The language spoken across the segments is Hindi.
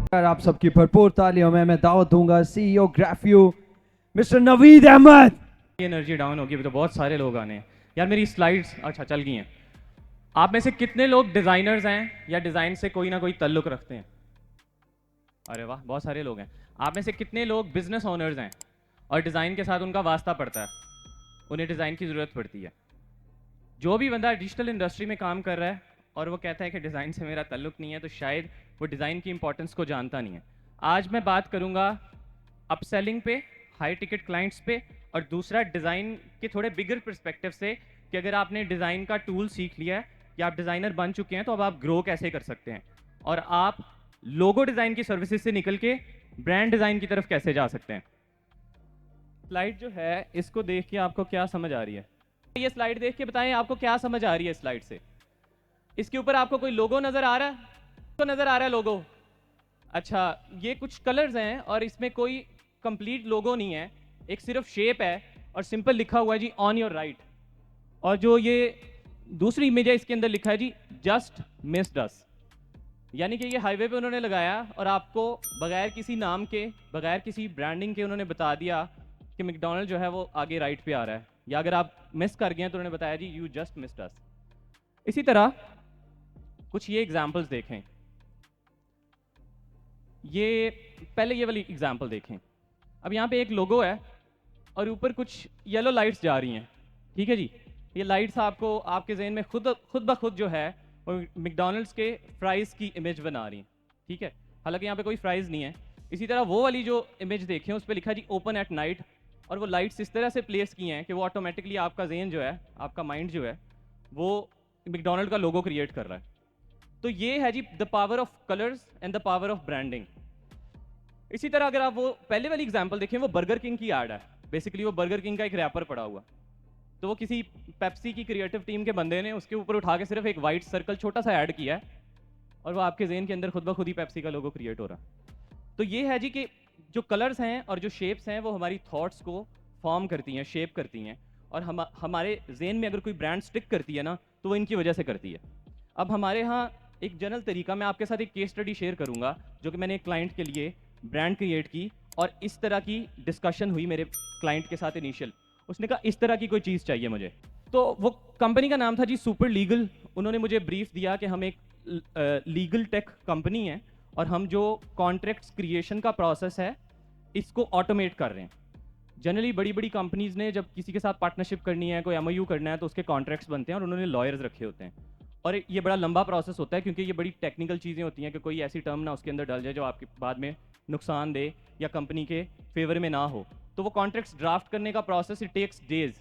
आप सबकी भरपूर तालियों में मैं दावत दूंगा सीईओ ग्राफियो Mister Naveed Ahmad. Energy down होगी, अभी तो बहुत सारे लोग आने हैं यार। मेरी स्लाइड्स अच्छा चल गई हैं। आप में से कितने लोग डिज़ाइनर्स हैं या डिज़ाइन से कोई ना कोई ताल्लुक़ रखते हैं? अरे वाह, बहुत सारे लोग हैं। आप में से कितने लोग बिजनेस ओनर्स हैं और डिज़ाइन के साथ उनका वास्ता पड़ता है, उन्हें डिज़ाइन की ज़रूरत पड़ती है? जो भी बंदा डिजिटल इंडस्ट्री में काम कर रहा है और वो कहता है कि डिज़ाइन से मेरा ताल्लुक़ नहीं है, तो शायद वो डिज़ाइन की इंपॉर्टेंस को जानता नहीं है। आज मैं बात करूँगा अपसेलिंग पे, हाई टिकट क्लाइंट्स पे, और दूसरा डिज़ाइन के थोड़े बिगर पर्सपेक्टिव से कि अगर आपने डिज़ाइन का टूल सीख लिया है या आप डिज़ाइनर बन चुके हैं तो अब आप ग्रो कैसे कर सकते हैं, और आप लोगो डिज़ाइन की सर्विसेज से निकल के ब्रांड डिज़ाइन की तरफ कैसे जा सकते हैं। स्लाइड जो है इसको देख के आपको क्या समझ आ रही है? ये स्लाइड देख के बताएं आपको क्या समझ आ रही है स्लाइड से। इसके ऊपर आपको कोई लोगो नज़र आ रहा है? तो नज़र आ रहा है लोगो। अच्छा, ये कुछ कलर्स हैं और इसमें कोई कंप्लीट लोगो नहीं है, एक सिर्फ शेप है और सिंपल लिखा हुआ है जी ऑन योर राइट। और जो ये दूसरी इमेज है इसके अंदर लिखा है जी जस्ट मिस्ड अस, यानी कि ये हाईवे पे उन्होंने लगाया और आपको बगैर किसी नाम के, बगैर किसी ब्रांडिंग के उन्होंने बता दिया कि मैकडॉनल्ड जो है वो आगे राइट पे आ रहा है, या अगर आप मिस कर गए हैं तो उन्होंने बताया जी यू जस्ट मिस्ड अस। इसी तरह कुछ ये एग्जांपल्स देखें। ये पहले ये वाली एग्जांपल देखें। अब यहाँ पे एक लोगो है और ऊपर कुछ येलो लाइट्स जा रही हैं, ठीक है जी। ये लाइट्स आपको आपके जहन में खुद ब खुद जो है वो मैकडॉनल्ड्स के फ्राइज़ की इमेज बना रही हैं, ठीक है। हालांकि यहाँ पे कोई फ्राइज़ नहीं है। इसी तरह वो वाली जो इमेज देखें उस पर लिखा जी ओपन एट नाइट, और वो लाइट्स इस तरह से प्लेस की हैं कि वो ऑटोमेटिकली आपका जहन जो है, आपका माइंड जो है, वो मैकडॉनल्ड का लोगो क्रिएट कर रहा है। तो ये है जी the power of colours and the power of branding. इसी तरह अगर आप वो पहले वाली एग्जांपल देखें, वो बर्गर किंग की ऐड है। बेसिकली वो बर्गर किंग का एक रैपर पड़ा हुआ, तो वो किसी पेप्सी की क्रिएटिव टीम के बंदे ने उसके ऊपर उठा के सिर्फ एक वाइट सर्कल छोटा सा ऐड किया है और वो आपके जेन के अंदर खुद ब खुद ही पेप्सी का लोगो क्रिएट हो रहा है। तो ये है जी कि जो कलर्स हैं और जो शेप्स हैं वो हमारी थॉट्स को फॉर्म करती हैं, शेप करती हैं, और हमारे जेन में अगर कोई ब्रांड स्टिक करती है ना तो वो इनकी वजह से करती है। अब हमारे यहाँ एक जनरल तरीका, मैं आपके साथ एक केस स्टडी शेयर करूंगा जो कि मैंने एक क्लाइंट के लिए ब्रांड क्रिएट की, और इस तरह की डिस्कशन हुई मेरे क्लाइंट के साथ इनिशियल। उसने कहा इस तरह की कोई चीज़ चाहिए मुझे। तो वो कंपनी का नाम था जी सुपर लीगल। उन्होंने मुझे ब्रीफ दिया कि हम एक लीगल टेक कंपनी है और हम जो कॉन्ट्रैक्ट्स क्रिएशन का प्रोसेस है इसको ऑटोमेट कर रहे हैं। जनरली बड़ी बड़ी कंपनीज ने जब किसी के साथ पार्टनरशिप करनी है, कोई एमओयू करना है, तो उसके कॉन्ट्रैक्ट्स बनते हैं और उन्होंने लॉयर्स रखे होते हैं, और ये बड़ा लंबा प्रोसेस होता है क्योंकि ये बड़ी टेक्निकल चीज़ें होती हैं कि कोई ऐसी टर्म ना उसके अंदर डल जाए जो आपके बाद में नुकसान दे या कंपनी के फेवर में ना हो। तो वो कॉन्ट्रैक्ट्स ड्राफ्ट करने का प्रोसेस इट टेक्स डेज।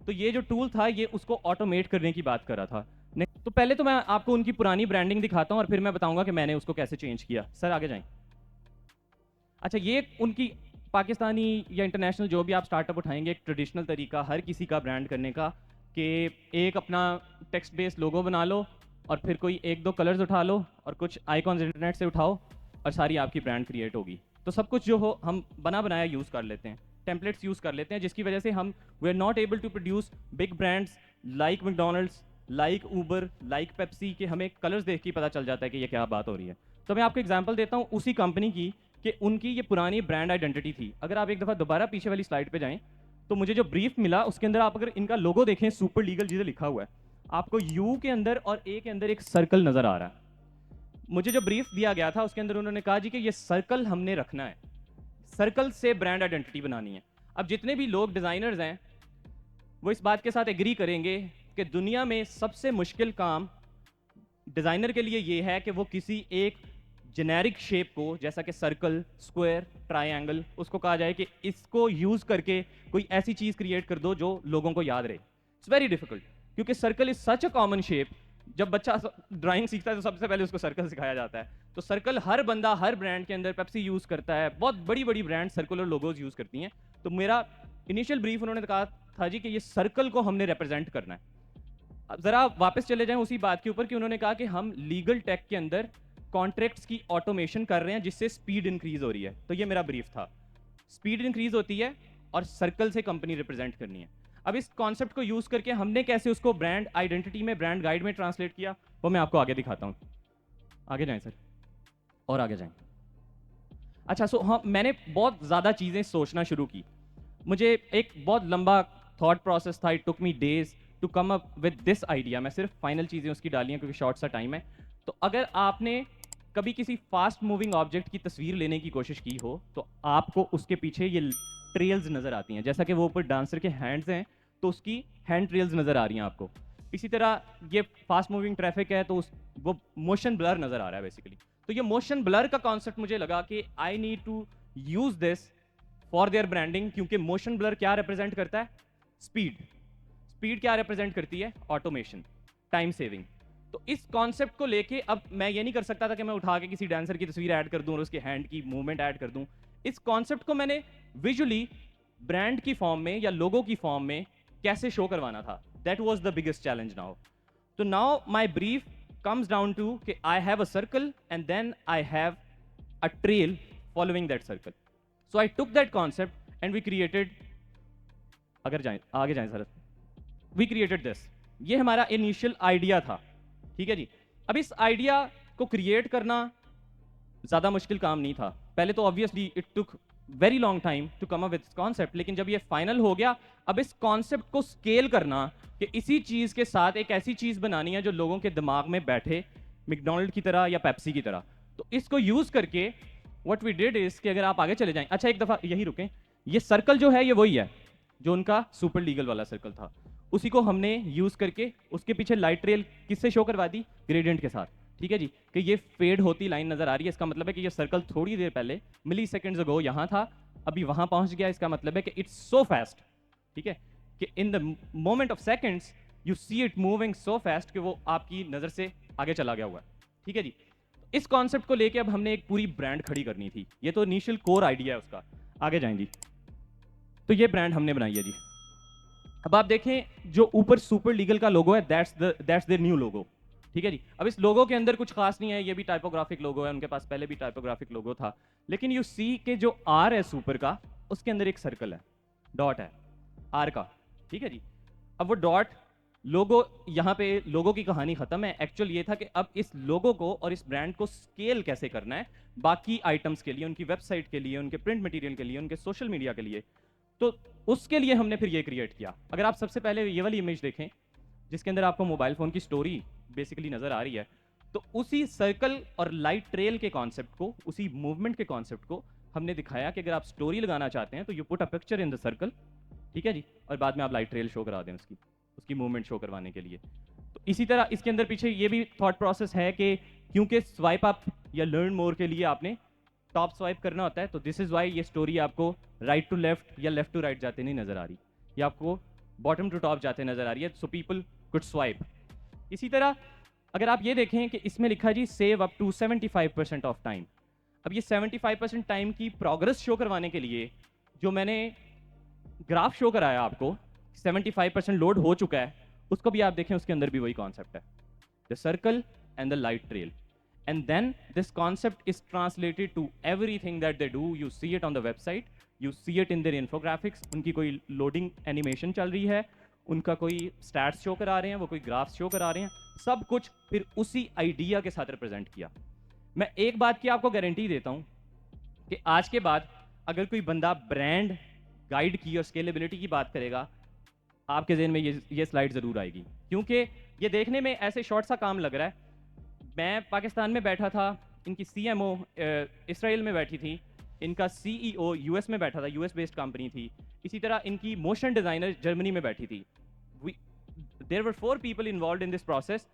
तो ये जो टूल था ये उसको ऑटोमेट करने की बात कर रहा था। तो पहले तो मैं आपको उनकी पुरानी ब्रांडिंग दिखाता हूँ और फिर मैं बताऊंगा कि मैंने उसको कैसे चेंज किया। सर आगे जाएं। अच्छा, ये उनकी पाकिस्तानी या इंटरनेशनल जो भी आप स्टार्टअप उठाएंगे, एक ट्रेडिशनल तरीका हर किसी का ब्रांड करने का कि एक अपना टेक्स्ट बेस्ड लोगो बना लो और फिर कोई एक दो कलर्स उठा लो और कुछ आइकॉन्स इंटरनेट से उठाओ और सारी आपकी ब्रांड क्रिएट होगी। तो सब कुछ जो हो हम बना बनाया यूज़ कर लेते हैं, टेम्पलेट्स यूज़ कर लेते हैं, जिसकी वजह से हम we are not able to produce big brands like McDonald's, like Uber, like Pepsi, के हमें कलर्स देख के पता चल जाता है कि ये क्या बात हो रही है। तो मैं आपको एग्जांपल देता हूँ उसी कंपनी की कि उनकी ये पुरानी ब्रांड आइडेंटिटी थी। अगर आप एक दफ़ा दोबारा पीछे वाली स्लाइड पे जाएं तो मुझे जो ब्रीफ मिला उसके अंदर आप अगर इनका लोगो देखें, सुपर लीगल जिसे लिखा हुआ है, आपको यू के अंदर और ए के अंदर एक सर्कल नज़र आ रहा है। मुझे जो ब्रीफ दिया गया था उसके अंदर उन्होंने कहा जी कि ये सर्कल हमने रखना है, सर्कल से ब्रांड आइडेंटिटी बनानी है। अब जितने भी लोग डिज़ाइनर्स हैं वो इस बात के साथ एग्री करेंगे कि दुनिया में सबसे मुश्किल काम डिज़ाइनर के लिए ये है कि वो किसी एक जेनेरिक शेप को, जैसा कि सर्कल, स्क्वायर, ट्रायंगल, उसको कहा जाए कि इसको यूज़ करके कोई ऐसी चीज़ क्रिएट कर दो जो लोगों को याद रहे। इट्स वेरी डिफिकल्ट क्योंकि circle is such a common shape. जब बच्चा ड्राइंग सीखता है तो सबसे पहले उसको सर्कल सिखाया जाता है। तो सर्कल हर बंदा हर ब्रांड के अंदर, पेप्सी यूज़ करता है, बहुत बड़ी बड़ी ब्रांड सर्कुलर लोगोज यूज़ करती हैं। तो मेरा इनिशियल ब्रीफ उन्होंने कहा था जी कि ये सर्कल को हमने रिप्रेजेंट करना है। अब ज़रा वापस चले जाएं उसी बात के ऊपर कि उन्होंने कहा कि हम लीगल टेक के अंदर कॉन्ट्रैक्ट्स की ऑटोमेशन कर रहे हैं जिससे स्पीड इंक्रीज हो रही है। तो ये मेरा ब्रीफ था, स्पीड इंक्रीज होती है और सर्कल से कंपनी रिप्रेजेंट करनी है। अब इस कॉन्सेप्ट को यूज करके हमने कैसे उसको ब्रांड आइडेंटिटी में, ब्रांड गाइड में ट्रांसलेट किया, वो मैं आपको आगे दिखाता हूँ। आगे जाएं सर, और आगे जाएं। अच्छा सो हाँ, मैंने बहुत ज़्यादा चीज़ें सोचना शुरू की। मुझे एक बहुत लंबा थॉट प्रोसेस था, it took me days to come up with this idea. मैं सिर्फ फाइनल चीज़ें उसकी डाली हैं क्योंकि शॉर्ट सा टाइम है। तो अगर आपने कभी किसी फास्ट मूविंग ऑब्जेक्ट की तस्वीर लेने की कोशिश की हो तो आपको उसके पीछे ये ट्रेल्स नज़र आती हैं। जैसा कि वो ऊपर डांसर के हैंड्स हैं तो उसकी हैंड ट्रेल्स नज़र आ रही हैं आपको। इसी तरह ये फास्ट मूविंग ट्रैफिक है तो वो मोशन ब्लर नज़र आ रहा है बेसिकली। तो ये मोशन ब्लर का कॉन्सेप्ट मुझे लगा कि I need to use this for their branding, क्योंकि मोशन ब्लर क्या रिप्रेजेंट करता है? स्पीड। स्पीड क्या रिप्रेजेंट करती है? Automation, time saving. तो इस कॉन्सेप्ट को लेके अब मैं ये नहीं कर सकता था कि मैं उठा के किसी डांसर की तस्वीर ऐड कर दूं और उसके हैंड की मूवमेंट ऐड कर दूं। इस कॉन्सेप्ट को मैंने विजुअली ब्रांड की फॉर्म में या लोगो की फॉर्म में कैसे शो करवाना था। That was the biggest challenge now. तो now my brief comes down to कि I have a circle and then I have a trail following that circle. So I took that concept and we created, अगर जाएं आगे जाएं सर, we created this. ये हमारा इनिशियल आइडिया था, ठीक है जी। अब इस आइडिया को क्रिएट करना ज़्यादा मुश्किल काम नहीं था। पहले तो obviously it took very long time to come up with concept, लेकिन जब ये फाइनल हो गया, अब इस कॉन्सेप्ट को स्केल करना कि इसी चीज़ के साथ एक ऐसी चीज़ बनानी है जो लोगों के दिमाग में बैठे, मैकडोनल्ड की तरह या पेप्सी की तरह। तो इसको यूज़ करके व्हाट वी डिड इज कि अगर आप आगे चले जाएं, अच्छा एक दफ़ा यही रुकें, ये सर्कल जो है ये वही है जो उनका सुपर लीगल वाला सर्कल था। उसी को हमने यूज़ करके उसके पीछे लाइट ट्रेल किससे शो करवा दी? ग्रेडियंट के साथ, ठीक है जी। कि ये फेड होती लाइन नज़र आ रही है, इसका मतलब है कि ये सर्कल थोड़ी देर पहले मिली सेकेंड्स अगो यहाँ था, अभी वहाँ पहुँच गया। इसका मतलब है कि इट्स सो फास्ट, ठीक है, कि in the moment of seconds you see it moving so fast कि वो आपकी नज़र से आगे चला गया हुआ है, ठीक है जी। इस कॉन्सेप्ट को लेके अब हमने एक पूरी ब्रांड खड़ी करनी थी। ये तो इनिशियल कोर आइडिया है उसका। आगे जाएं जी। तो ये ब्रांड हमने बनाई है जी। अब आप देखें जो ऊपर सुपर लीगल का लोगो है, दैट्स देयर न्यू लोगो, ठीक है जी। अब इस लोगो के अंदर कुछ खास नहीं है, ये भी टाइपोग्राफिक लोगो है, उनके पास पहले भी टाइपोग्राफिक लोगो था। लेकिन यू सी के जो आर है सुपर का, उसके अंदर एक सर्कल है, डॉट है आर का, ठीक है जी। अब वो डॉट लोगो, यहाँ पे लोगो की कहानी खत्म है। एक्चुअल ये था कि अब इस लोगो को और इस ब्रांड को स्केल कैसे करना है बाकी आइटम्स के लिए, उनकी वेबसाइट के लिए, उनके प्रिंट मटेरियल के लिए, उनके सोशल मीडिया के लिए। तो उसके लिए हमने फिर ये क्रिएट किया। अगर आप सबसे पहले ये वाली इमेज देखें जिसके अंदर आपको मोबाइल फ़ोन की स्टोरी बेसिकली नज़र आ रही है, तो उसी सर्कल और लाइट ट्रेल के कॉन्सेप्ट को, उसी मूवमेंट के कॉन्सेप्ट को हमने दिखाया कि अगर आप स्टोरी लगाना चाहते हैं तो you put a picture in the circle, ठीक है जी, और बाद में आप लाइट ट्रेल शो करा दें उसकी मूवमेंट शो करवाने के लिए। तो इसी तरह इसके अंदर पीछे ये भी थॉट प्रोसेस है कि क्योंकि स्वाइप अप या लर्न मोर के लिए आपने टॉप स्वाइप करना होता है, तो दिस इज़ वाई ये स्टोरी आपको राइट टू लेफ्ट या लेफ्ट टू राइट जाते नहीं नज़र आ रही, ये आपको बॉटम टू टॉप जाते नज़र आ रही है, सो पीपल कुड स्वाइप। इसी तरह अगर आप ये देखें कि इसमें लिखा जी save up to 75% of time. अब ये 75% टाइम की प्रोग्रेस शो करवाने के लिए जो मैंने ग्राफ शो कराया आपको, 75% लोड हो चुका है, उसको भी आप देखें, उसके अंदर भी वही कॉन्सेप्ट है, the circle and the light trail. And then this concept is translated to everything that they do. You see it on the website, you see it in their infographics. उनकी कोई लोडिंग एनिमेशन चल रही है, उनका कोई स्टैट्स शो करा रहे हैं, वो कोई ग्राफ्स शो करा रहे हैं, सब कुछ फिर उसी आइडिया के साथ रिप्रेजेंट किया। मैं एक बात की आपको गारंटी देता हूँ कि आज के बाद अगर कोई बंदा ब्रांड गाइड की और स्केलेबिलिटी की बात करेगा, आपके जहन में ये स्लाइड ज़रूर आएगी, क्योंकि ये देखने में ऐसे शॉर्ट सा काम लग रहा है। मैं पाकिस्तान में बैठा था, इनकी सीएमओ इसराइल में बैठी थी, इनका सीईओ यूएस में बैठा था, यूएस बेस्ड कंपनी थी। इसी तरह इनकी मोशन डिज़ाइनर जर्मनी में बैठी थी। There were 4 people involved in this process.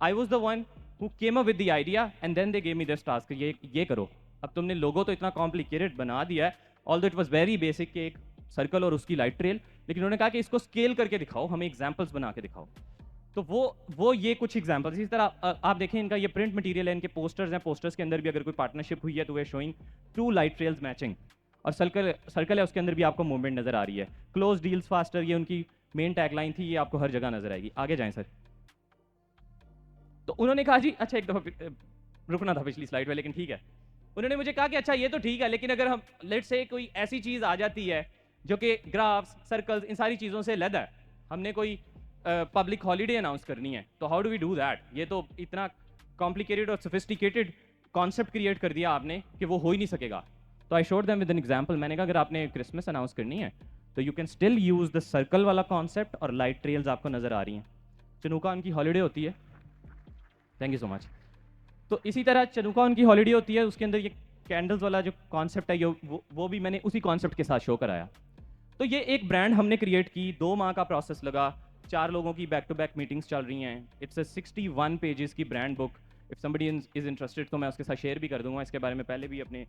I was the one who came up with the idea and then they gave me this task, ये करो। अब तुमने लोगो तो इतना कॉम्प्लिकेटेड बना दिया है, although it was very basic कि एक सर्कल और उसकी लाइट ट्रेल, लेकिन उन्होंने कहा कि इसको स्केल करके दिखाओ, हमें एग्जाम्पल्स बना के दिखाओ। तो वो ये कुछ एग्जांपल्स। इसी तरह आप देखें इनका ये प्रिंट मटेरियल है, इनके पोस्टर्स हैं, पोस्टर्स के अंदर भी अगर कोई पार्टनरशिप हुई है तो वे शोइंग 2 लाइट ट्रेल्स मैचिंग, और सर्कल है उसके अंदर भी आपको मूवमेंट नज़र आ रही है। क्लोज डील्स फास्टर, ये उनकी मेन टैगलाइन थी, ये आपको हर जगह नजर आएगी। आगे जाएं सर। तो उन्होंने कहा जी, अच्छा एक दफ़ा रुकना था पिछली स्लाइड पे, लेकिन ठीक है। उन्होंने मुझे कहा कि अच्छा ये तो ठीक है, लेकिन अगर हम लेट से कोई ऐसी चीज़ आ जाती है जो कि ग्राफ्स, सर्कल्स, इन सारी चीज़ों से अलग है, हमने कोई पब्लिक हॉलीडे अनाउंस करनी है, तो how do we do that? ये तो इतना कॉम्प्लिकेटेड और सोफिस्टिकेटेड कॉन्सेप्ट क्रिएट कर दिया आपने कि वो हो ही नहीं सकेगा। तो I showed them with an example, मैंने कहा अगर आपने क्रिसमस अनाउंस करनी है तो you can still use the circle वाला कॉन्सेप्ट, और लाइट ट्रेल्स आपको नज़र आ रही हैं। चनुका उनकी हॉलीडे होती है, थैंक यू सो मच। तो इसी तरह चनुका उनकी हॉलीडे होती है, उसके अंदर ये कैंडल्स वाला जो कॉन्सेप्ट है, ये वो भी मैंने उसी कॉन्सेप्ट के साथ शो कराया। तो ये एक ब्रांड हमने क्रिएट की, 2 माह का प्रोसेस लगा, 4 लोगों की बैक टू बैक मीटिंग्स चल रही हैं। इट्स अ 61 पेजेस की brand book. If somebody is interested तो मैं उसके साथ शेयर भी कर दूंगा, इसके बारे में पहले भी अपने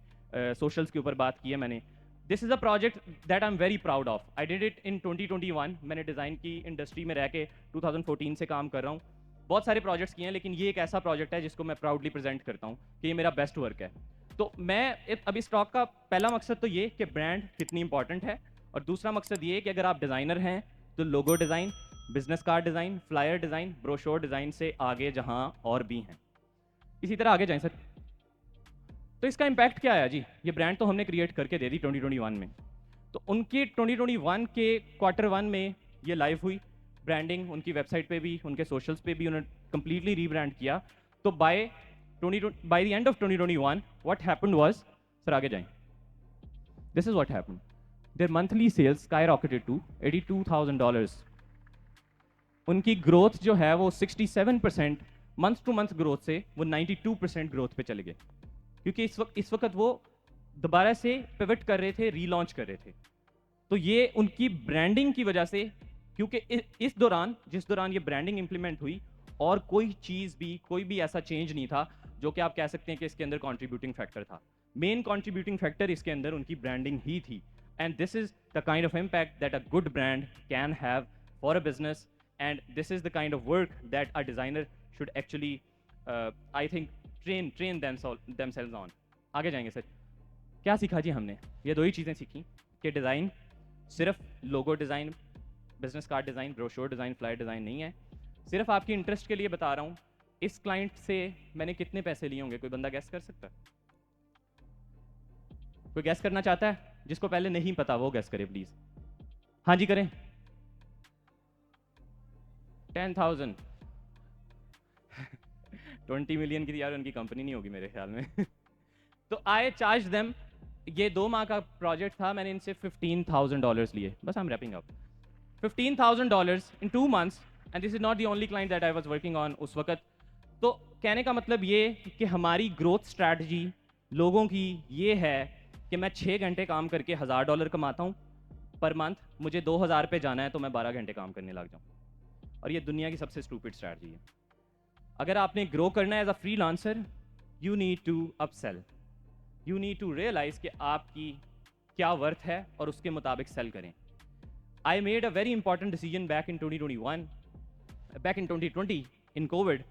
सोशल्स के ऊपर बात की है मैंने। This is a project that I am very proud of. I did it in 2021। मैंने डिज़ाइन की इंडस्ट्री में रह के 2014 से काम कर रहा हूँ। बहुत सारे प्रोजेक्ट्स किए हैं, लेकिन ये एक ऐसा प्रोजेक्ट है जिसको मैं प्राउडली प्रेजेंट करता हूँ कि ये मेरा बेस्ट वर्क है। तो मैं अभी स्टॉक का पहला मकसद तो ये कि ब्रांड कितनी इंपॉर्टेंट है, और दूसरा मकसद ये कि अगर आप डिज़ाइनर हैं तो logo design, business card design, flyer design, brochure design से आगे जहां और भी हैं, इसी तरह आगे जाएं सर। तो इसका इम्पैक्ट क्या आया जी? ये ब्रांड तो हमने क्रिएट करके दे दी 2021 में। तो उनके 2021 के Q1 में ये लाइव हुई ब्रांडिंग, उनकी वेबसाइट पे भी, उनके सोशल्स पे भी उन्होंने कंप्लीटली रीब्रांड किया। तो by the end of 2021 what happened was, sir आगे जाएं, this is what happened, their monthly sales skyrocketed to $82,000। उनकी ग्रोथ जो है वो 67% मंथ टू मंथ ग्रोथ से वो 92% ग्रोथ पे चले गए, क्योंकि इस वक्त वो दोबारा से पिवट कर रहे थे, रीलॉन्च कर रहे थे। तो ये उनकी ब्रांडिंग की वजह से, क्योंकि इस दौरान, जिस दौरान ये ब्रांडिंग इंप्लीमेंट हुई, और कोई चीज़ भी, कोई भी ऐसा चेंज नहीं था जो कि आप कह सकते हैं कि इसके अंदर कंट्रीब्यूटिंग फैक्टर था। मेन कंट्रीब्यूटिंग फैक्टर इसके अंदर उनकी ब्रांडिंग ही थी। And this is the kind of impact that a good brand can have for a business, and this is the kind of work that a designer should actually I think train themselves on. आगे जाएंगे सर। क्या सीखा जी हमने? ये 2 ही चीज़ें सीखी कि डिज़ाइन सिर्फ logo design, business card design, brochure design, flyer design नहीं है। सिर्फ आपकी इंटरेस्ट के लिए बता रहा हूँ, इस क्लाइंट से मैंने कितने पैसे लिए होंगे, कोई बंदा गैस कर सकता है? कोई गैस करना चाहता है? जिसको पहले नहीं पता वो गैस करे प्लीज। हाँ जी करें। 10,000। 20 मिलियन की यार उनकी कंपनी नहीं होगी मेरे ख्याल में। तो आई चार्ज देम, ये 2 माह का प्रोजेक्ट था, मैंने इनसे $15,000 लिए। बस I am wrapping up. $15,000 in 2 months, and this is not the only client that I was working on उस वक्त। तो कहने का मतलब ये कि हमारी ग्रोथ स्ट्रैटेजी लोगों की ये है कि मैं 6 घंटे काम करके $1,000 कमाता हूँ पर मंथ, मुझे 2,000 पे जाना है तो मैं 12 घंटे काम करने लग जाऊँ। और ये दुनिया की सबसे स्टूपिड स्ट्रैटेजी है। अगर आपने ग्रो करना है as a freelancer, you need to upsell, you need to realise कि आपकी क्या वर्थ है और उसके मुताबिक सेल करें। I made a very important decision back in 2021, back in 2020 in Covid.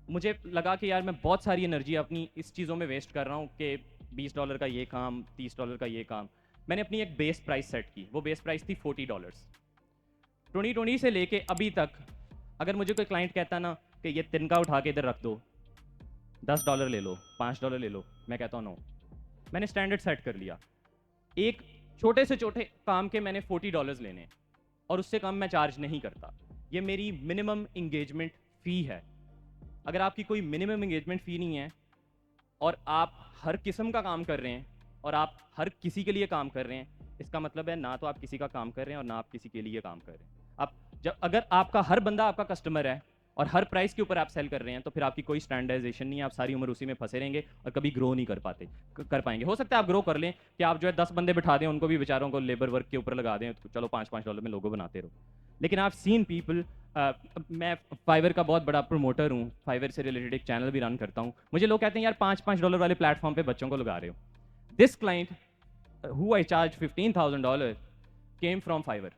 मुझे लगा कि यार मैं बहुत सारी एनर्जी अपनी इस चीज़ों में वेस्ट कर रहा हूँ कि $20 का ये काम, $30 का ये काम। मैंने अपनी एक बेस प्राइस सेट की, वो बेस प्राइस थी $40। 2020 से लेके अभी तक अगर मुझे कोई क्लाइंट कहता ना कि ये तिनका उठा के इधर रख दो, $10 ले लो, $5 ले लो, मैं कहता हूँ नो। मैंने स्टैंडर्ड सेट कर लिया, एक छोटे से छोटे काम के मैंने $40 लेने और उससे कम मैं चार्ज नहीं करता। ये मेरी मिनिमम इंगेजमेंट फ़ी है। अगर आपकी कोई मिनिमम इंगेजमेंट फ़ी नहीं है और आप हर किस्म का काम कर रहे हैं और आप हर किसी के लिए काम कर रहे हैं, इसका मतलब है ना तो आप किसी का काम कर रहे हैं और ना आप किसी के लिए काम कर रहे हैं। आप जब, अगर आपका हर बंदा आपका कस्टमर है और हर प्राइस के ऊपर आप सेल कर रहे हैं, तो फिर आपकी कोई स्टैंडर्डाइजेशन नहीं है, आप सारी उम्र उसी में फंसे रहेंगे और कभी ग्रो नहीं कर पाएंगे। हो सकता है आप ग्रो कर लें कि आप जो है 10 बंदे बिठा दें, उनको भी बेचारों को लेबर वर्क के ऊपर लगा दें, तो चलो $5-5 में लोगो बनाते रहो। लेकिन आप सीन पीपल, मैं फाइवर का बहुत बड़ा प्रमोटर हूँ, फाइवर से रिलेटेड एक चैनल भी रन करता हूँ। मुझे लोग कहते हैं यार $5-5 वाले प्लेटफॉर्म पे बच्चों को लगा रहे हो। This client who I charge $15,000 came from Fiverr,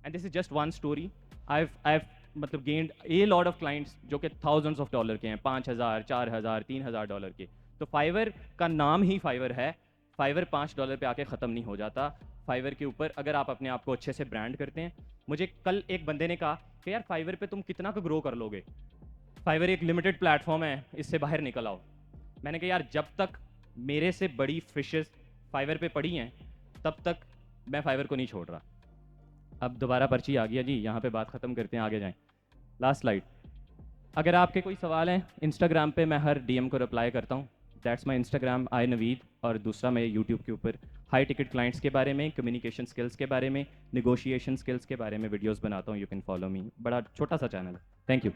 and this is just one story. I've मतलब gained a lot of clients जो कि थाउजेंड्स ऑफ डॉलर के हैं, 5,000, 4,000, $3,000 के। तो फाइवर का नाम ही फाइवर है। फाइवर $5 पे आके ख़त्म नहीं हो जाता। फाइवर के ऊपर अगर आप अपने आप को अच्छे से ब्रांड करते हैं, मुझे कल एक बंदे ने कहा कि यार फाइवर पे तुम कितना को ग्रो कर लोगे, फाइवर एक लिमिटेड प्लेटफॉर्म है, इससे बाहर निकल आओ। मैंने कहा यार जब तक मेरे से बड़ी फिशेस फाइवर पे पड़ी हैं तब तक मैं फाइवर को नहीं छोड़ रहा। अब दोबारा पर्ची आ गया जी, यहाँ पे बात ख़त्म करते हैं, आगे जाएं। Last slide. अगर आपके कोई सवाल हैं, इंस्टाग्राम पे मैं हर डीएम को रिप्लाई करता हूँ, that's my Instagram I Naveed, और दूसरा मैं यूट्यूब के ऊपर हाई टिकट क्लाइंट्स के बारे में, कम्युनिकेशन स्किल्स के बारे में, निगोशिएशन स्किल्स के बारे में वीडियोस बनाता हूँ. You can follow me. बड़ा छोटा सा चैनल है. Thank you.